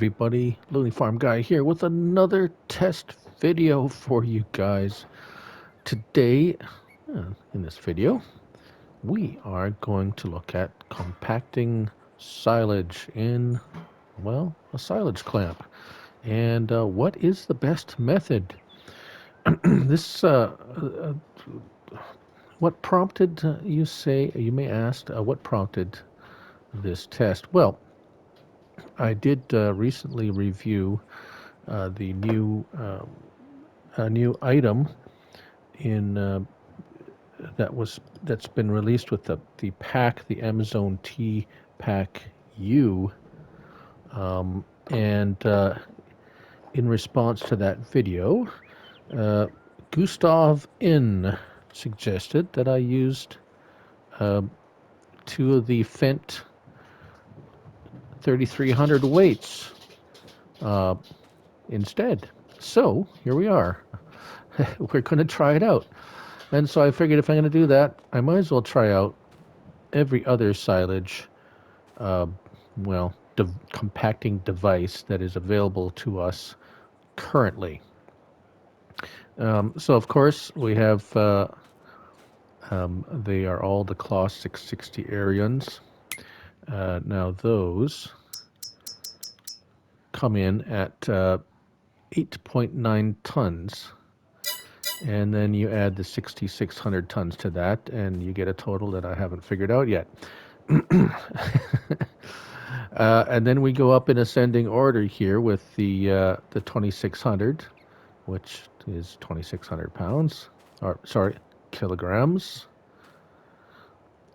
everybody, Looney Farm Guy here with another test video for you guys. Today, in this video, we are going to look at compacting silage in, well, a silage clamp. And what is the best method? What prompted, you may ask, what prompted this test? Well, I did recently review the new item in that's been released with the pack, the Amazon T Pack U, and in response to that video, Gustav N suggested that I used two of the Fent 3300 weights instead. So here we are. We're going to try it out. And so I figured if I'm going to do that, I might as well try out every other silage, compacting device that is available to us currently. So of course we have, they are all the Claw 660 Arians. Now those come in at 8.9 tons. And then you add the 6,600 tons to that, and you get a total that I haven't figured out yet. And then we go up in ascending order here with the 2,600, which is 2,600 pounds, or sorry, kilograms.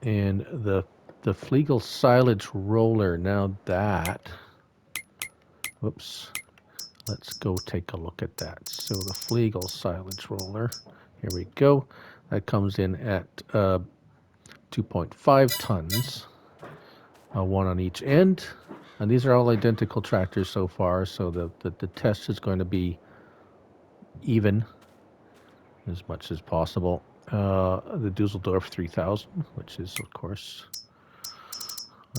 And the Flegel silage roller. Now that, whoops. Let's go take a look at that. So the Flegel silage roller, here we go. That comes in at 2.5 tons, one on each end. And these are all identical tractors so far, so the test is going to be even as much as possible. The Dusseldorf 3000, which is, of course,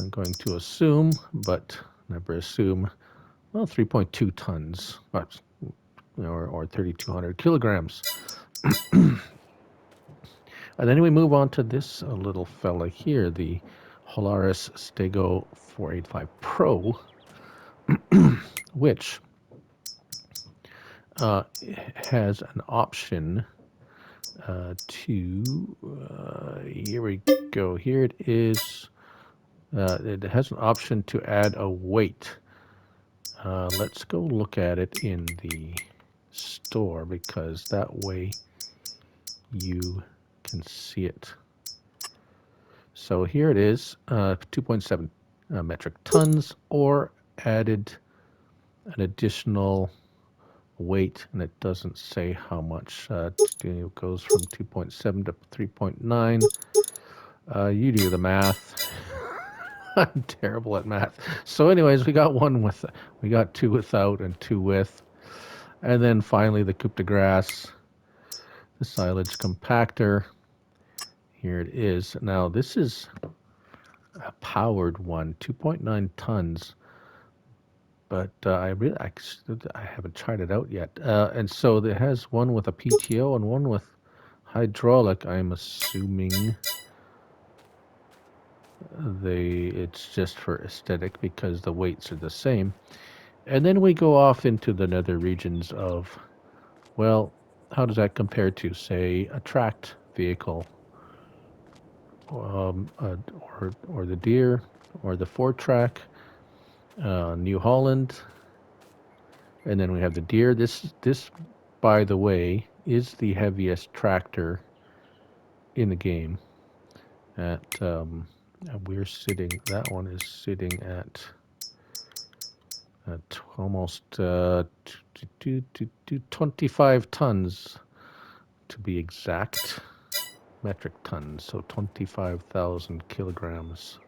I'm going to assume, but never assume, well, 3.2 tons, or 3,200 kilograms. And then we move on to this little fella here, the Holaris Stego 485 Pro, which has an option here we go. Here it is. It has an option to add a weight. Let's go look at it in the store, because that way you can see it. So here it is, 2.7 metric tons, or added an additional weight, and it doesn't say how much. It goes from 2.7 to 3.9. You do the math. I'm terrible at math. So anyways, we got two without and two with. And then finally the coupe de grace, the silage compactor. Here it is. Now this is a powered one, 2.9 tons. But I haven't tried it out yet. And so it has one with a PTO and one with hydraulic. I'm assuming it's just for aesthetic because the weights are the same. And then we go off into the nether regions of, well, how does that compare to, say, a tracked vehicle, or the Deere, or the 4-track, New Holland, and then we have the Deere. This, by the way, is the heaviest tractor in the game. That one is sitting at almost 25 tons, to be exact, metric tons, so 25,000 kilograms,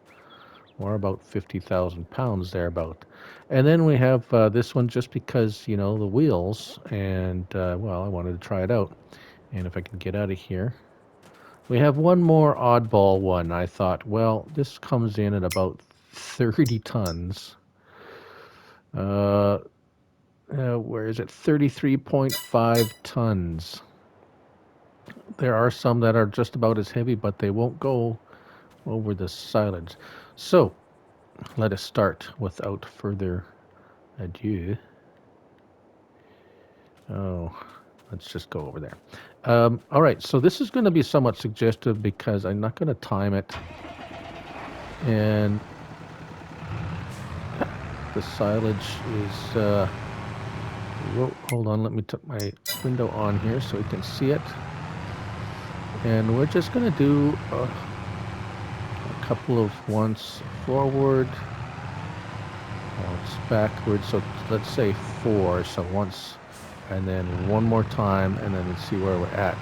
or about 50,000 pounds thereabout. And then we have this one, just because, the wheels, and well, I wanted to try it out. And if I can get out of here, we have one more oddball one. I thought, well, this comes in at about 30 tons. Uh, where is it? 33.5 tons. There are some that are just about as heavy, but they won't go over the silage. So let us start without further ado. Oh, let's just go over there. All right, so this is going to be somewhat suggestive because I'm not going to time it. And the silage is, hold on, let me put my window on here so we can see it. And we're just going to do a couple of once forward, once backward. So let's say 4. So once, and then one more time, and then see where we're at.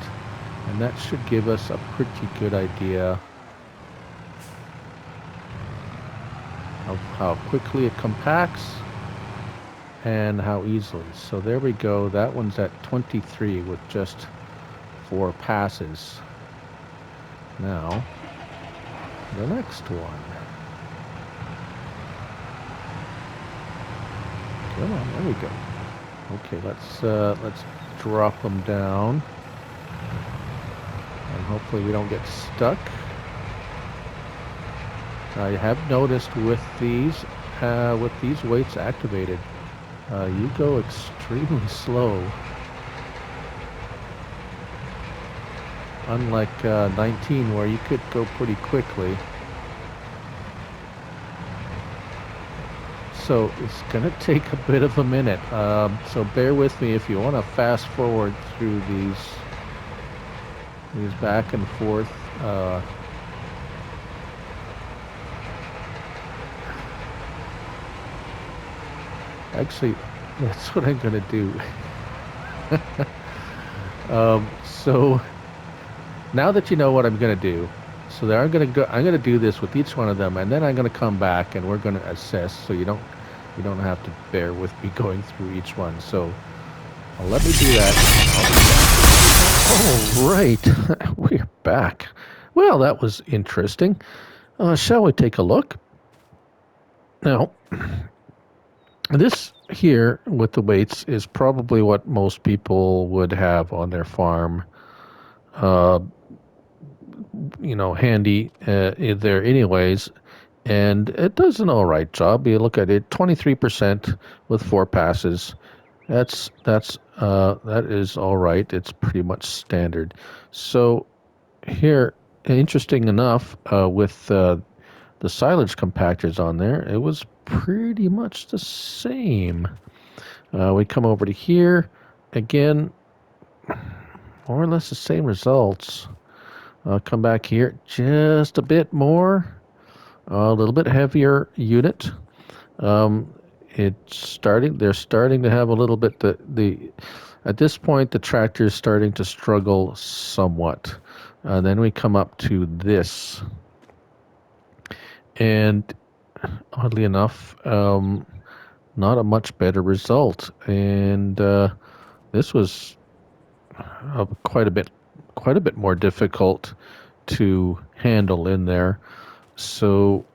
And that should give us a pretty good idea of how quickly it compacts and how easily. So there we go. That one's at 23 with just 4 passes. Now, the next one. Come on, there we go. Okay, let's drop them down, and hopefully we don't get stuck. I have noticed with these weights activated, you go extremely slow. Unlike 19, where you could go pretty quickly. So it's going to take a bit of a minute. So bear with me if you want to fast forward through these back and forth. Actually, that's what I'm going to do. So now that you know what I'm going to do, so there I'm going to do this with each one of them, and then I'm going to come back and we're going to assess. So you don't have to bear with me going through each one. So let me do that. All right, we're back. Well, that was interesting. Shall we take a look? Now, this here with the weights is probably what most people would have on their farm. Handy there anyways, and it does an all right job. You look at it, 23% with 4 passes. That is all right. It's pretty much standard. So here, interesting enough, with the silage compactors on there, it was pretty much the same. We come over to here, again, more or less the same results. Come back here, just a bit more, a little bit heavier unit. They're starting to have a little bit, at this point, the tractor is starting to struggle somewhat. Then we come up to this. And oddly enough, not a much better result. And this was quite a bit more difficult to handle in there. So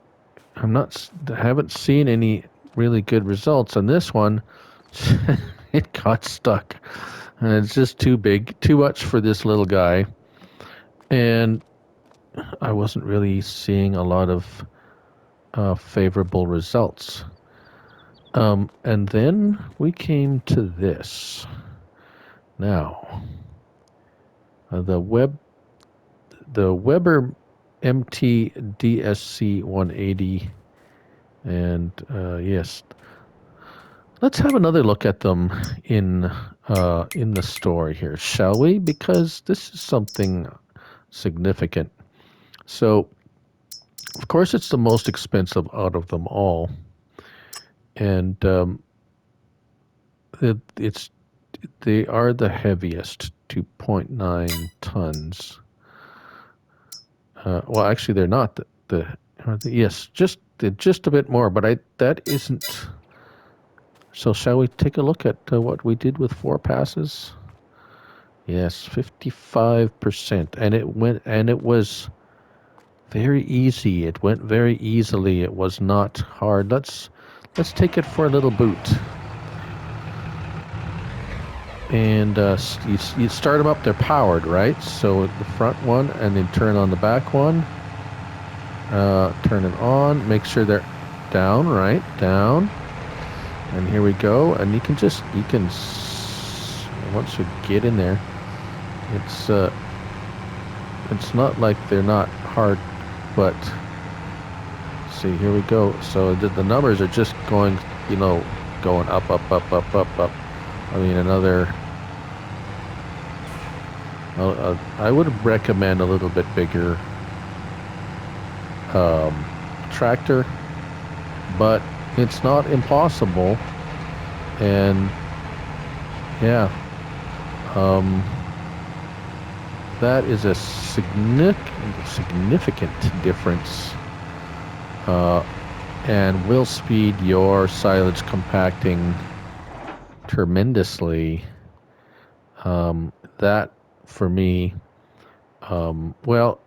haven't seen any really good results on this one. It got stuck, and it's just too big, too much for this little guy. And I wasn't really seeing a lot of favorable results. And then we came to this. Now, the Weber MT DSC 180, and yes, let's have another look at them in the store here, shall we? Because this is something significant. So, of course, it's the most expensive out of them all, and they are the heaviest, 2.9 tons. Well, actually, they're not yes, just a bit more, but that isn't. So, shall we take a look at what we did with 4 passes? Yes, 55%, and it was very easy. It went very easily. It was not hard. Let's let's take it for a little boot. And you start them up, they're powered, right? So the front one, and then turn on the back one. Turn it on, make sure they're down, right? Down. And here we go. And you can once you get in there, it's not like they're not hard, but see, here we go. So the numbers are just going, going up, up, up, up, up, up. I mean, I would recommend a little bit bigger tractor, but it's not impossible. And yeah, that is a significant difference, and will speed your silage compacting tremendously. That for me, well,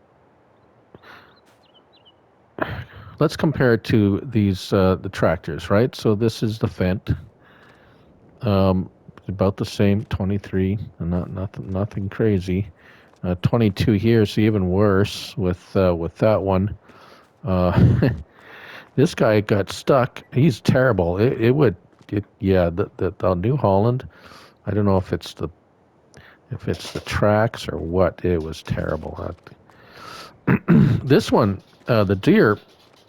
let's compare it to these the tractors, right? So this is the Fendt, about the same, 23, and nothing crazy. 22 here, so even worse with that one. This guy got stuck. He's terrible. The New Holland. I don't know if it's the tracks or what. It was terrible. This one, the deer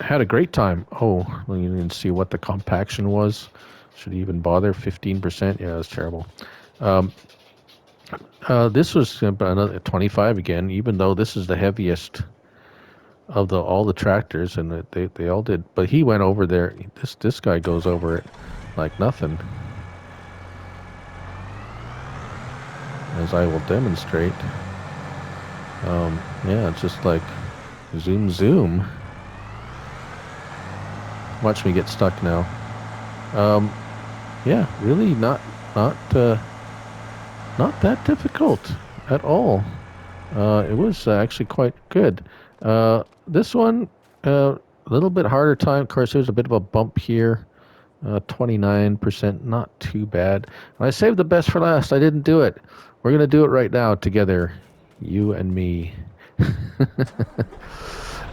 had a great time. Oh, well, you didn't see what the compaction was. Should he even bother? 15%. Yeah, that's terrible. This was another 25 again, even though this is the heaviest of all the tractors, and they all did. But he went over there. This guy goes over it like nothing, as I will demonstrate. Yeah, it's just like zoom, zoom. Watch me get stuck now. Yeah, really not that difficult at all. It was actually quite good. This one, a little bit harder time. Of course, there's a bit of a bump here. 29%, not too bad. And I saved the best for last. I didn't do it. We're going to do it right now together, you and me.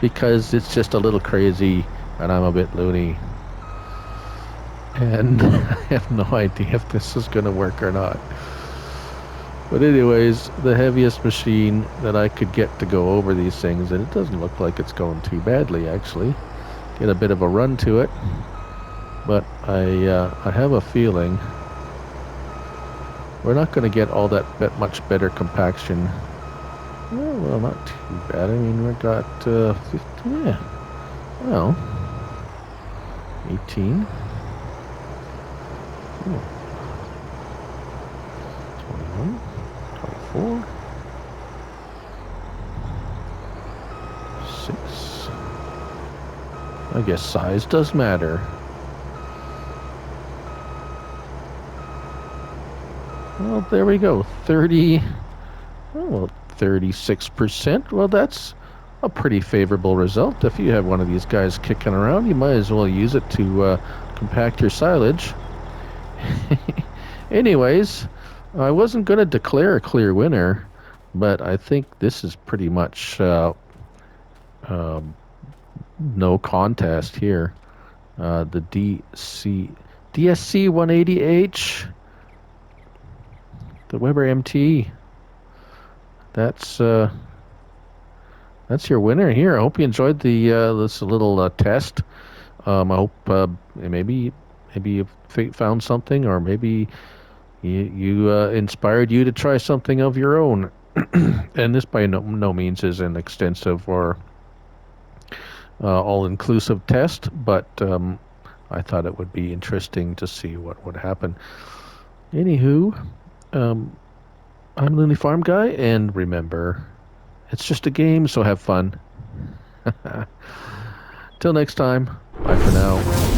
Because it's just a little crazy, and I'm a bit loony. And I have no idea if this is going to work or not. But anyways, the heaviest machine that I could get to go over these things, and it doesn't look like it's going too badly, actually. Get a bit of a run to it. But I have a feeling we're not going to get all that much better compaction. Well, not too bad. I mean, we got 15, yeah. Well, 18. 21, 24, 6. I guess size does matter. Well, there we go. 36%. Well, that's a pretty favorable result. If you have one of these guys kicking around, you might as well use it to compact your silage. Anyways, I wasn't going to declare a clear winner, but I think this is pretty much no contest here. The DSC 180H, the Weber MT. That's your winner here. I hope you enjoyed this little test. I hope maybe you found something, or maybe you inspired you to try something of your own. And this by no means is an extensive or all-inclusive test, but I thought it would be interesting to see what would happen. Anywho, I'm Looney Farm Guy, and remember, it's just a game, so have fun. Till next time, bye for now.